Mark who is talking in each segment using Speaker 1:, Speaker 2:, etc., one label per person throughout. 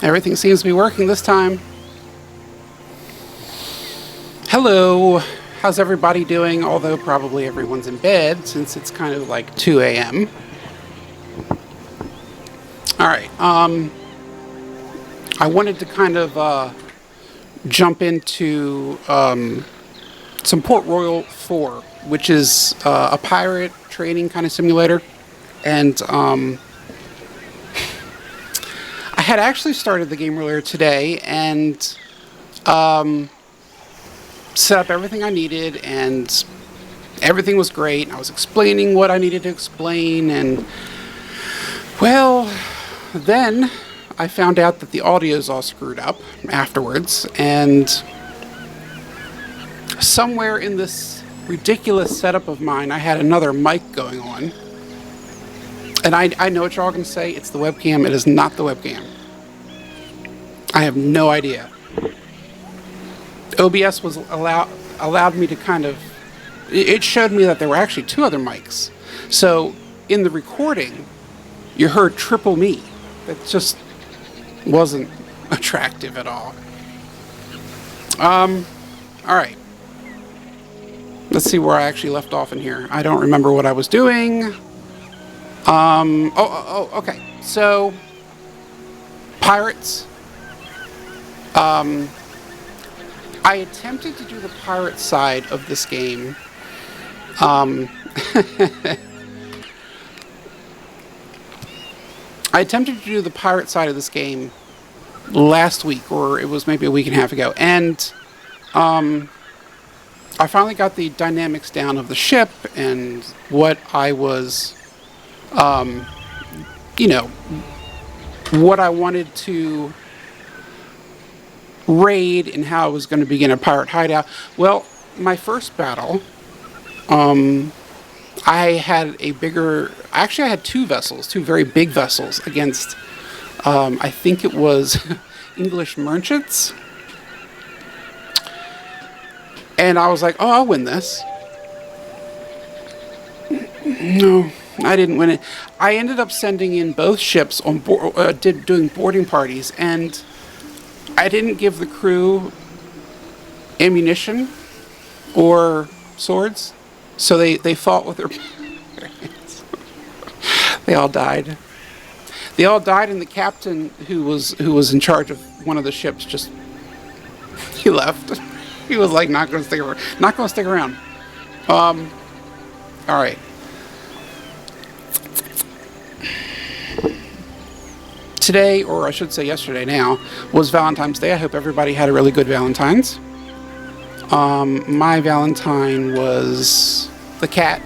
Speaker 1: Everything seems to be working this time. Hello. How's everybody doing? Although probably everyone's in bed since it's kind of like 2 a.m. Alright, I wanted to kind of jump into some Port Royale 4, which is a pirate training kind of simulator. And I had actually started the game earlier today and set up everything I needed, and everything was great. I was explaining what I needed to explain, and well, then I found out that the audio is all screwed up afterwards, and somewhere in this ridiculous setup of mine, I had another mic going on. And I know what you're all going to say. It's the webcam. It is not the webcam. I have no idea. OBS was allowed me to kind of... It showed me that there were actually two other mics. So in the recording, you heard triple me. That just wasn't attractive at all. Alright. Let's see where I actually left off in here. I don't remember what I was doing. Okay. So, pirates. I attempted to do the pirate side of this game. I attempted to do the pirate side of this game last week, or it was maybe a week and a half ago, and I finally got the dynamics down of the ship and what I was, what I wanted to raid and how I was going to begin a pirate hideout. Well, my first battle, I had I had two vessels, two very big vessels against, I think it was English merchants. And I was like, oh, I'll win this. No, I didn't win it. I ended up sending in both ships on board, doing boarding parties, and I didn't give the crew ammunition or swords, so they fought with their hands. They all died. They all died, and the captain, who was in charge of one of the ships, he left. He was like, not going to stick around. All right. Today, or I should say yesterday now, was Valentine's Day. I hope everybody had a really good Valentine's. My Valentine was the cat.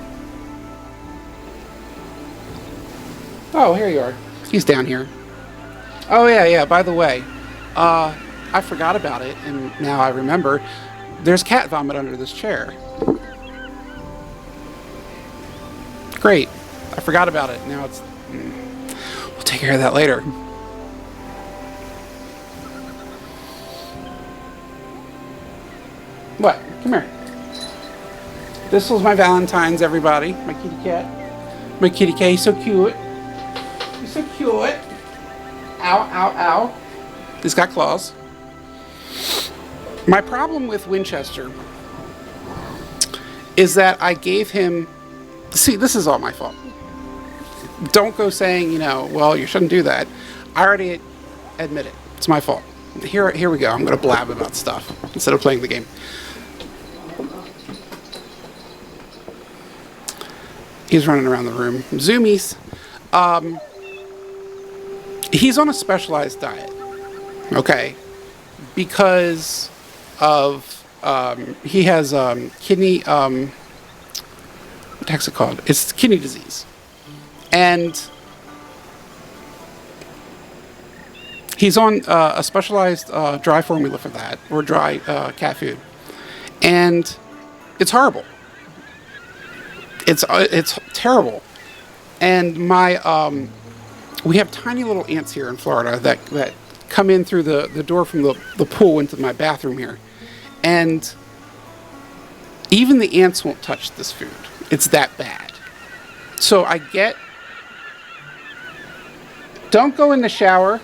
Speaker 1: Oh, here you are. He's down here. Oh, yeah. By the way, I forgot about it, and now I remember. There's cat vomit under this chair. Great. I forgot about it. Now it's... We'll take care of that later. What? Come here. This was my Valentine's, everybody. My kitty cat. My kitty cat. He's so cute. He's so cute. Ow. He's got claws. My problem with Winchester is that I gave him... See, this is all my fault. Don't go saying, well, you shouldn't do that. I already admit it. It's my fault. Here we go. I'm going to blab about stuff instead of playing the game. He's running around the room. Zoomies. He's on a specialized diet. Okay. Because of he has kidney what the heck's it called? It's kidney disease, and he's on a specialized dry formula for that, or dry cat food, and it's horrible. It's terrible, and my we have tiny little ants here in Florida that come in through the door from the pool into my bathroom here. And even the ants won't touch this food. It's that bad. So don't go in the shower.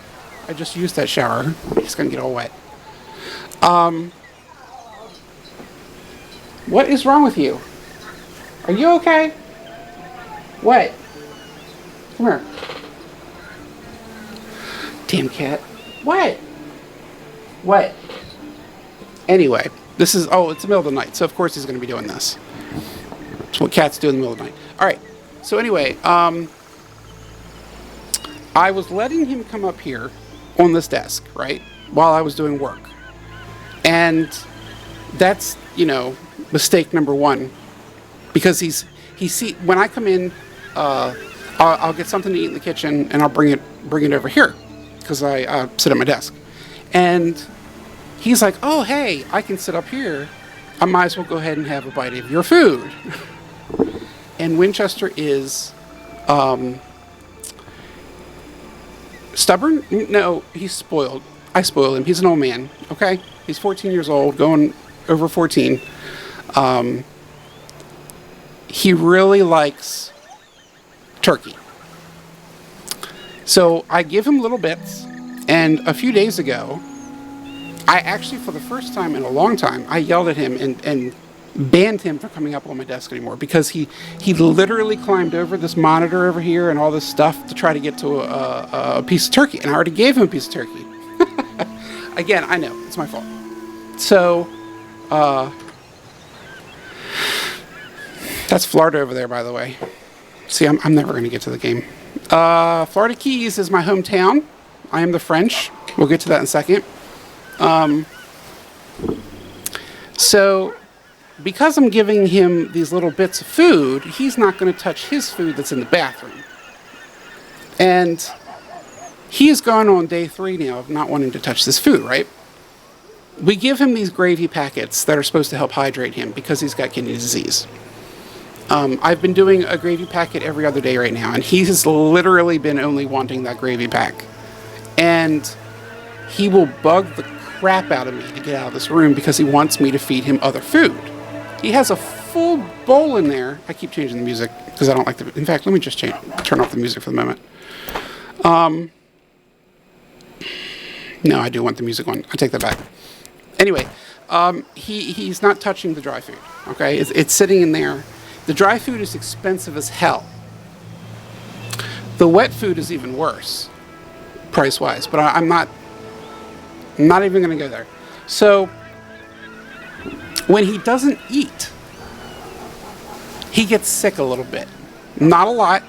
Speaker 1: I just used that shower. He's gonna get all wet. What is wrong with you? Are you okay? What? Come here. Damn cat. What? What? Anyway, this is, it's the middle of the night, so of course he's going to be doing this. That's what cats do in the middle of the night. Alright, so anyway, I was letting him come up here on this desk, right, while I was doing work. And that's, mistake number one. Because when I come in, I'll get something to eat in the kitchen and I'll bring it over here. Because I sit at my desk. And he's like, oh, hey, I can sit up here. I might as well go ahead and have a bite of your food. And Winchester is stubborn? No, he's spoiled. I spoil him. He's an old man, okay? He's 14 years old, going over 14. He really likes turkey. So I give him little bits, and a few days ago, I actually, for the first time in a long time, I yelled at him and banned him from coming up on my desk anymore, because he literally climbed over this monitor over here and all this stuff to try to get to a piece of turkey, and I already gave him a piece of turkey. Again, I know, it's my fault. So, that's Florida over there, by the way. See, I'm never going to get to the game. Florida Keys is my hometown. I am the French. We'll get to that in a second. So, because I'm giving him these little bits of food, he's not going to touch his food that's in the bathroom. And he's gone on day 3 now of not wanting to touch this food, right? We give him these gravy packets that are supposed to help hydrate him because he's got kidney disease. I've been doing a gravy packet every other day right now, and he has literally been only wanting that gravy pack. And he will bug the crap out of me to get out of this room because he wants me to feed him other food. He has a full bowl in there. I keep changing the music because I don't like the... In fact, let me just turn off the music for the moment. No, I do want the music on. I take that back. Anyway, he's not touching the dry food, okay? It's sitting in there. The dry food is expensive as hell. The wet food is even worse, price-wise, but I'm not even going to go there. So, when he doesn't eat, he gets sick a little bit. Not a lot,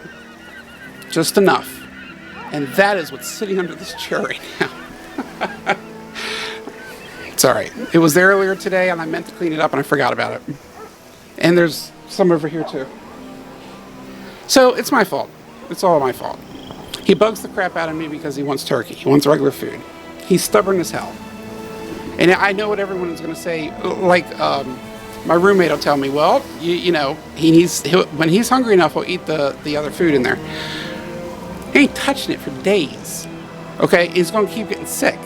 Speaker 1: just enough. And that is what's sitting under this chair right now. It's alright. It was there earlier today, and I meant to clean it up, and I forgot about it. And there's some over here, too. So, it's my fault. It's all my fault. He bugs the crap out of me because he wants turkey. He wants regular food. He's stubborn as hell. And I know what everyone's going to say. Like, my roommate will tell me, well, you know, when he's hungry enough, he'll eat the other food in there. He ain't touching it for days. Okay? He's going to keep getting sick.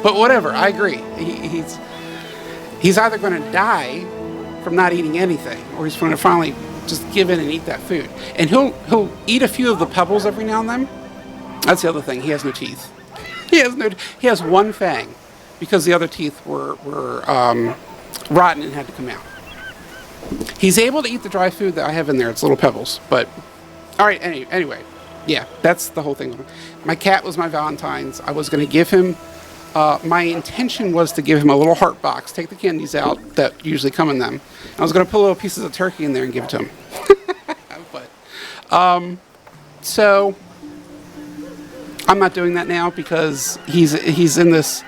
Speaker 1: But whatever, I agree. He's either going to die from not eating anything, or he's going to finally just give in and eat that food. And he'll eat a few of the pebbles every now and then. That's the other thing. He has no teeth. He has one fang because the other teeth were rotten and had to come out. He's able to eat the dry food that I have in there. It's little pebbles. But all right. Anyway, yeah, that's the whole thing. My cat was my Valentine's. I was going to give him. My intention was to give him a little heart box, take the candies out that usually come in them. I was going to put little pieces of turkey in there and give it to him. But, so I'm not doing that now because he's in this.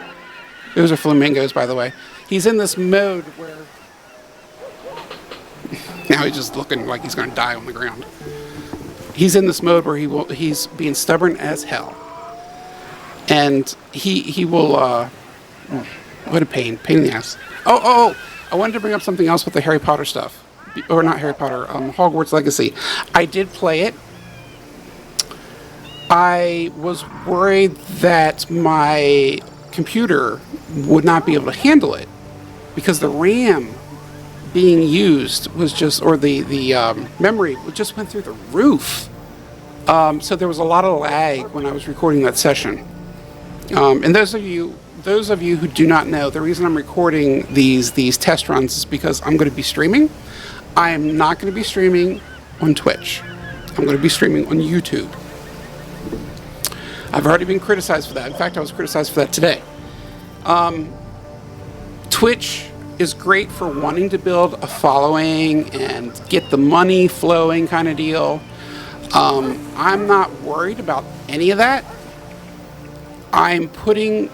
Speaker 1: Those are flamingos, by the way. He's in this mode where now he's just looking like he's going to die on the ground. He's in this mode where he's being stubborn as hell. And he will, what a pain in the ass. Oh, I wanted to bring up something else with the Harry Potter stuff. Or not Harry Potter, Hogwarts Legacy. I did play it. I was worried that my computer would not be able to handle it. Because the RAM being used was just, or the memory just went through the roof. So there was a lot of lag when I was recording that session. And those of you who do not know, the reason I'm recording these test runs is because I'm going to be streaming. I am not going to be streaming on Twitch. I'm going to be streaming on YouTube. I've already been criticized for that. In fact, I was criticized for that today. Twitch is great for wanting to build a following and get the money flowing kind of deal. I'm not worried about any of that. I'm putting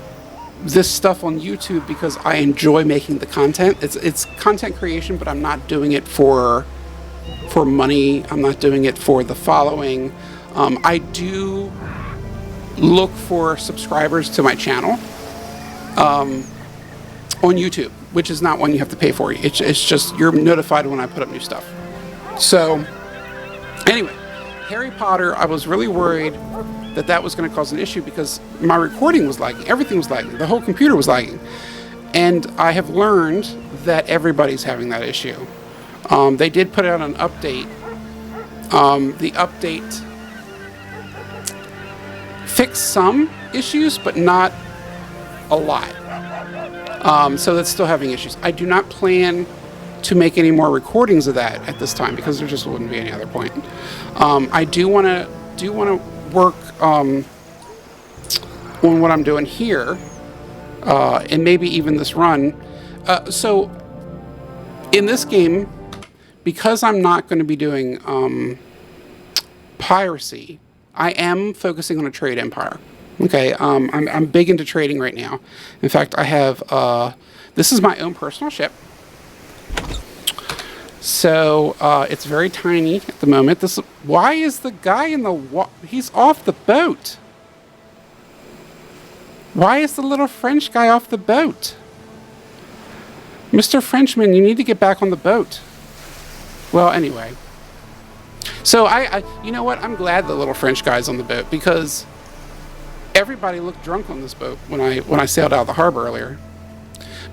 Speaker 1: this stuff on YouTube because I enjoy making the content. It's content creation, but I'm not doing it for money. I'm not doing it for the following. I do look for subscribers to my channel on YouTube, which is not one you have to pay for. It's just you're notified when I put up new stuff. So anyway, Harry Potter, I was really worried that was going to cause an issue because my recording was lagging. Everything was lagging. The whole computer was lagging. And I have learned that everybody's having that issue. They did put out an update. The update fixed some issues, but not a lot. So that's still having issues. I do not plan to make any more recordings of that at this time because there just wouldn't be any other point. I do want to work on what I'm doing here, and maybe even this run. So in this game, because I'm not going to be doing piracy, I am focusing on a trade empire. Okay, I'm big into trading right now. In fact, I have this is my own personal ship. So it's very tiny at the moment. Why is the guy in the he's off the boat? Why is the little French guy off the boat? Mr. Frenchman, you need to get back on the boat. Well, anyway. So I you know what? I'm glad the little French guy's on the boat because everybody looked drunk on this boat when I sailed out of the harbor earlier.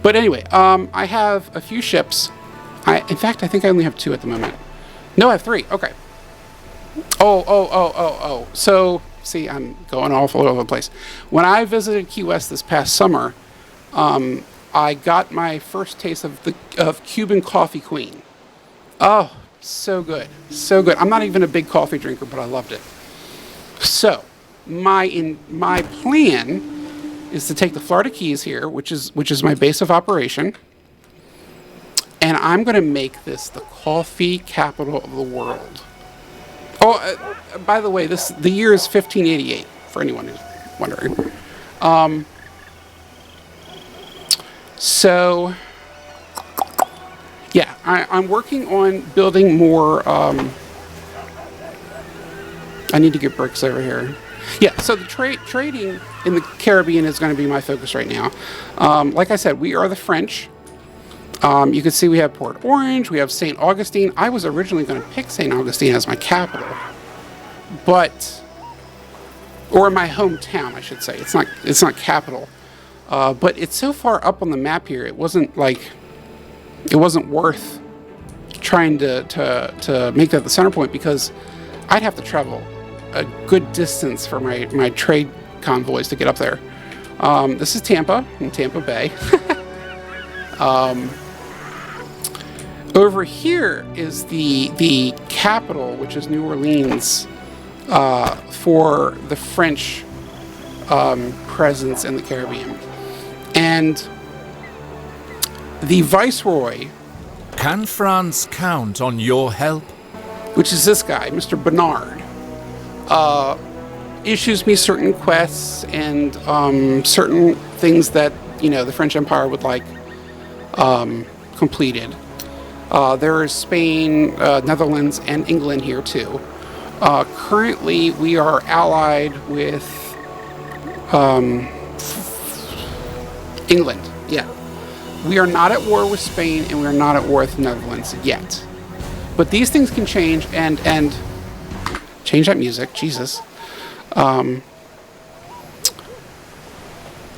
Speaker 1: But anyway, I have a few ships. In fact, I think I only have 2 at the moment. No, I have 3. Okay. Oh. So, see, I'm going all over the place. When I visited Key West this past summer, I got my first taste of Cuban Coffee Queen. Oh, so good. So good. I'm not even a big coffee drinker, but I loved it. So, my plan is to take the Florida Keys here, which is my base of operation. And I'm going to make this the coffee capital of the world. Oh, by the way, the year is 1588, for anyone who's wondering. So, yeah, I'm working on building more. I need to get bricks over here. Yeah, so the trading in the Caribbean is going to be my focus right now. Like I said, we are the French. You can see we have Port Orange, we have St. Augustine. I was originally going to pick St. Augustine as my capital, or my hometown, I should say. It's not capital, but it's so far up on the map here. It wasn't worth trying to make that the center point because I'd have to travel a good distance for my trade convoys to get up there. This is Tampa, in Tampa Bay. Over here is the capital, which is New Orleans, for the French presence in the Caribbean. And the Viceroy...
Speaker 2: Can France count on your help?
Speaker 1: Which is this guy, Mr. Bernard, issues me certain quests and certain things that, the French Empire would like completed. There is Spain, Netherlands, and England here too. Currently, we are allied with England. Yeah, we are not at war with Spain, and we are not at war with the Netherlands yet. But these things can change, and change that music, Jesus.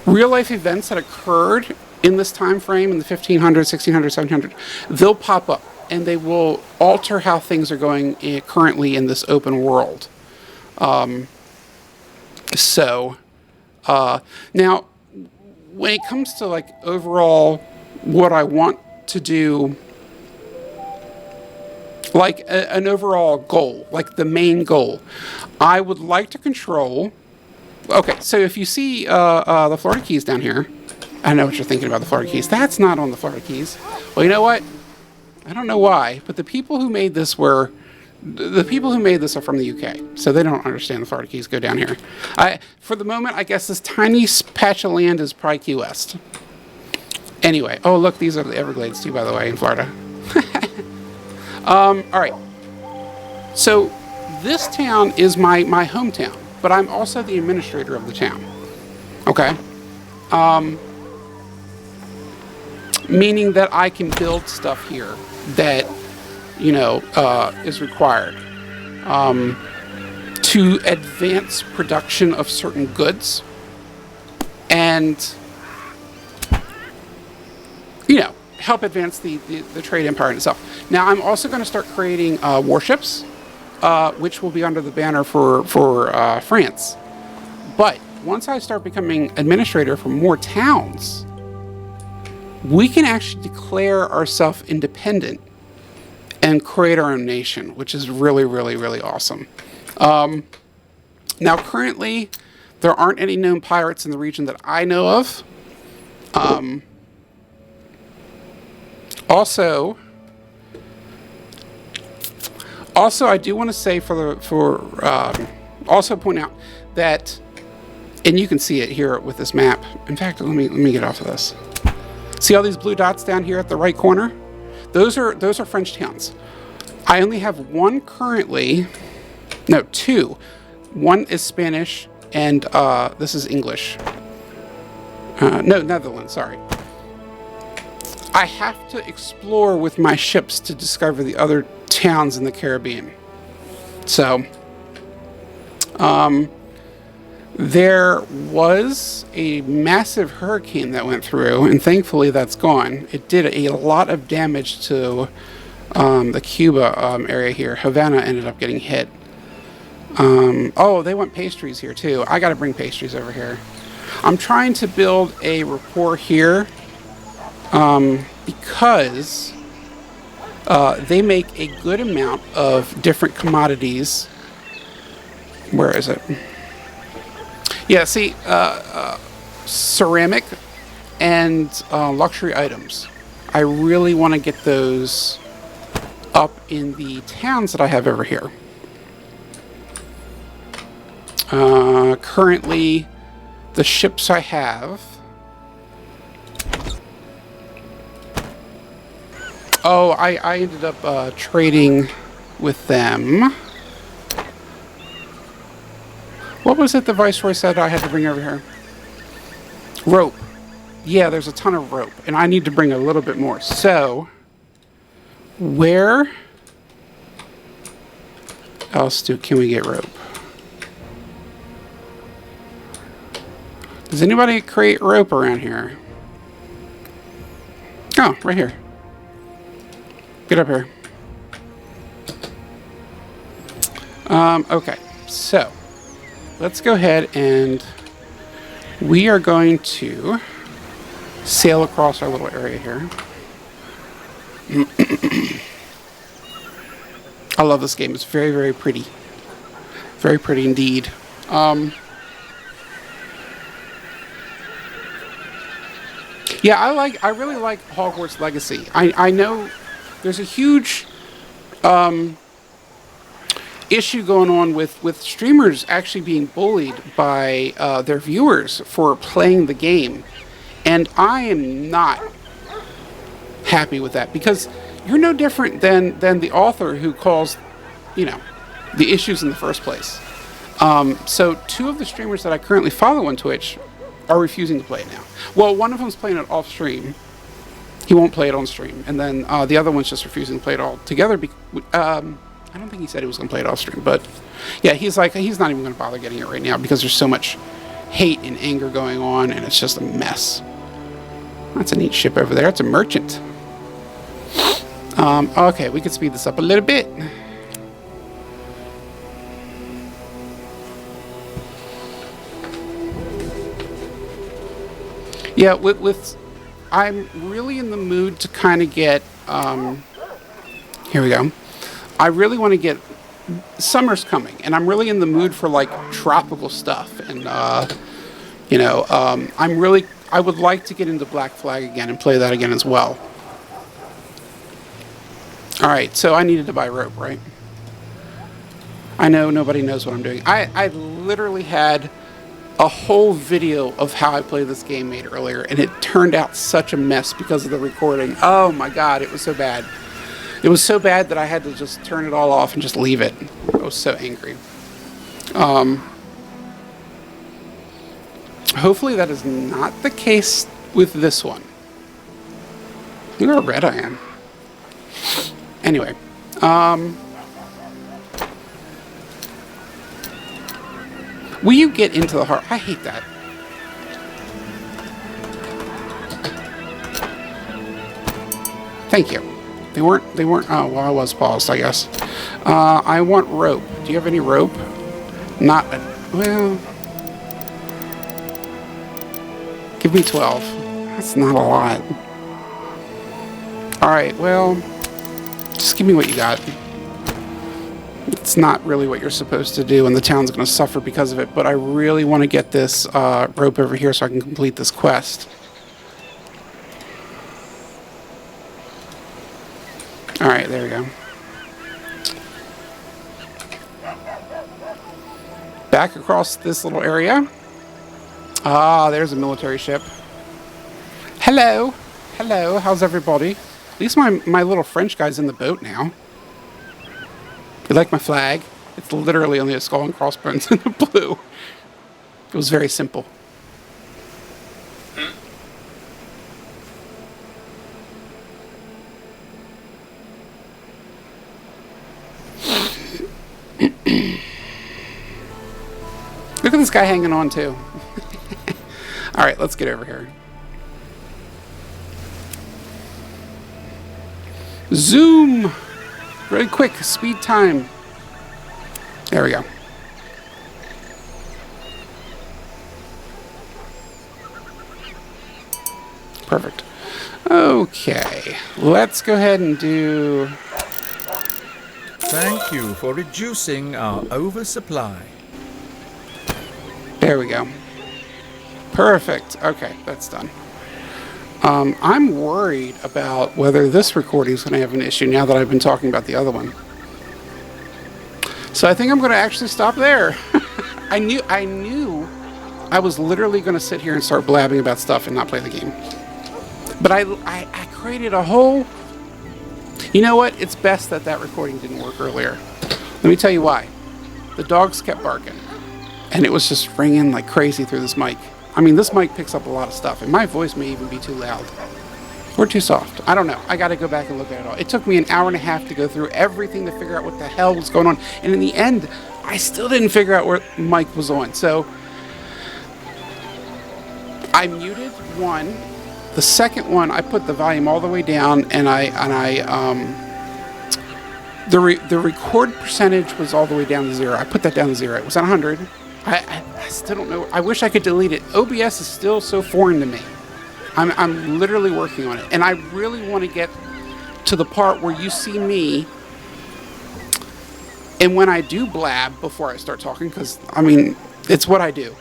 Speaker 1: Real life events that occurred in this time frame, in the 1500s, 1600s, 1700s, they'll pop up and they will alter how things are going currently in this open world. So Now, when it comes to like overall what I want to do, like an overall goal, like the main goal, I would like to control. Okay, so if you see the Florida Keys down here, I know what you're thinking about the Florida Keys. That's not on the Florida Keys. Well, you know what? I don't know why, but the people who made this are from the UK, so they don't understand the Florida Keys go down here. For the moment, I guess this tiny patch of land is probably Key West. Anyway, oh look, these are the Everglades too, by the way, in Florida. All right. So this town is my hometown, but I'm also the administrator of the town. Okay. Meaning that I can build stuff here that, is required to advance production of certain goods and, help advance the trade empire in itself. Now, I'm also going to start creating warships, which will be under the banner for France. But once I start becoming administrator for more towns, we can actually declare ourselves independent and create our own nation, which is really, really, really awesome. Now, currently, there aren't any known pirates in the region that I know of. Also, I do want to say also point out that, and you can see it here with this map. In fact, let me get off of this. See all these blue dots down here at the right corner? Those are French towns. I only have one currently. No, two. One is Spanish, and this is English. No, Netherlands. Sorry. I have to explore with my ships to discover the other towns in the Caribbean. So, there was a massive hurricane that went through, and thankfully that's gone. It did a lot of damage to the Cuba area here. Havana ended up getting hit. Oh, they want pastries here too. I gotta bring pastries over here. I'm trying to build a rapport here because they make a good amount of different commodities. Where is it? Yeah, see, ceramic and luxury items. I really want to get those up in the towns that I have over here. Currently, the ships I have. Oh, I ended up trading with them. What was it the Viceroy said I had to bring over here? Rope. Yeah, there's a ton of rope, and I need to bring a little bit more. So, where else can we get rope? Does anybody create rope around here? Oh, right here. Get up here. Okay, so let's go ahead and we are going to sail across our little area here. I love this game. It's very, very pretty. Very pretty indeed. Yeah, I really like Hogwarts Legacy. I know there's a huge issue going on with streamers actually being bullied by their viewers for playing the game. And I am not happy with that, because you're no different than the author who caused, the issues in the first place. So two of the streamers that I currently follow on Twitch are refusing to play it now. Well, one of them's playing it off stream. He won't play it on stream. And then the other one's just refusing to play it all together. I don't think he said he was going to play it off stream. But yeah, he's not even going to bother getting it right now because there's so much hate and anger going on, and it's just a mess. That's a neat ship over there. It's a merchant. Okay, we could speed this up a little bit. Yeah, I'm really in the mood to kind of get, here we go. I really want to get, summer's coming, and I'm really in the mood for like tropical stuff. And, I would like to get into Black Flag again and play that again as well. All right, so I needed to buy rope, right? I know nobody knows what I'm doing. I literally had a whole video of how I play this game made earlier, and it turned out such a mess because of the recording. Oh my god, it was so bad. It was so bad that I had to just turn it all off and just leave it. I was so angry. Hopefully that is not the case with this one. Look how red I am. Anyway, will you get into the heart? I hate that. Thank you. They weren't, oh, well, I was paused, I guess. I want rope. Do you have any rope? Not, well, give me 12. That's not a lot. All right, well, just give me what you got. It's not really what you're supposed to do, and the town's going to suffer because of it, but I really want to get this rope over here so I can complete this quest. Alright, there we go. Back across this little area. Ah, there's a military ship. Hello! Hello, how's everybody? At least my little French guy's in the boat now. You like my flag? It's literally only a skull and crossbones in the blue. It was very simple. Look at this guy hanging on too. Alright, let's get over here. Zoom! Very quick, speed time. There we go. Perfect. Okay, let's go ahead and do...
Speaker 2: Thank you for reducing our oversupply.
Speaker 1: There we go. Perfect. Okay, that's done. I'm worried about whether this recording is going to have an issue now that I've been talking about the other one. So I think I'm going to actually stop there. I knew I was literally going to sit here and start blabbing about stuff and not play the game. But I created a whole... You know what? It's best that that recording didn't work earlier. Let me tell you why. The dogs kept barking. And it was just ringing like crazy through this mic. I mean, this mic picks up a lot of stuff, and my voice may even be too loud. Or too soft. I don't know. I got to go back and look at it all. It took me an hour and a half to go through everything to figure out what the hell was going on. And in the end, I still didn't figure out where mic was on. So, I muted one. The second one, I put the volume all the way down, and the record percentage was all the way down to 0. I put that down to 0. It was at 100. I still don't know. I wish I could delete it. OBS is still so foreign to me. I'm literally working on it. And I really want to get to the part where you see me, and when I do blab before I start talking, because, I mean, it's what I do,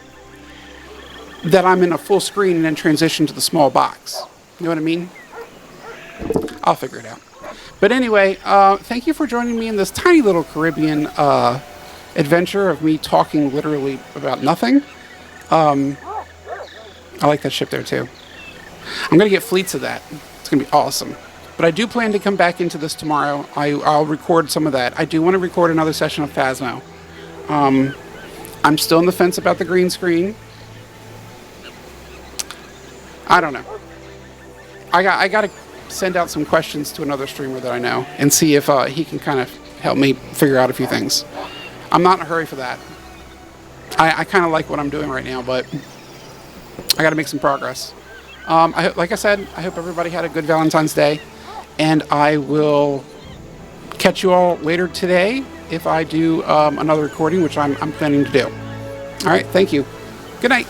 Speaker 1: that I'm in a full screen and then transition to the small box. You know what I mean? I'll figure it out. But anyway, thank you for joining me in this tiny little Caribbean adventure of me talking literally about nothing. I like that ship there too. I'm going to get fleets of that. It's going to be awesome. But I do plan to come back into this tomorrow. I'll record some of that. I do want to record another session of Phasmo. I'm still on the fence about the green screen. I don't know. I got to send out some questions to another streamer that I know and see if he can kind of help me figure out a few things. I'm not in a hurry for that. I kind of like what I'm doing right now, but I got to make some progress. Like I said, I hope everybody had a good Valentine's Day, and I will catch you all later today if I do another recording, which I'm planning to do. All right, thank you. Good night.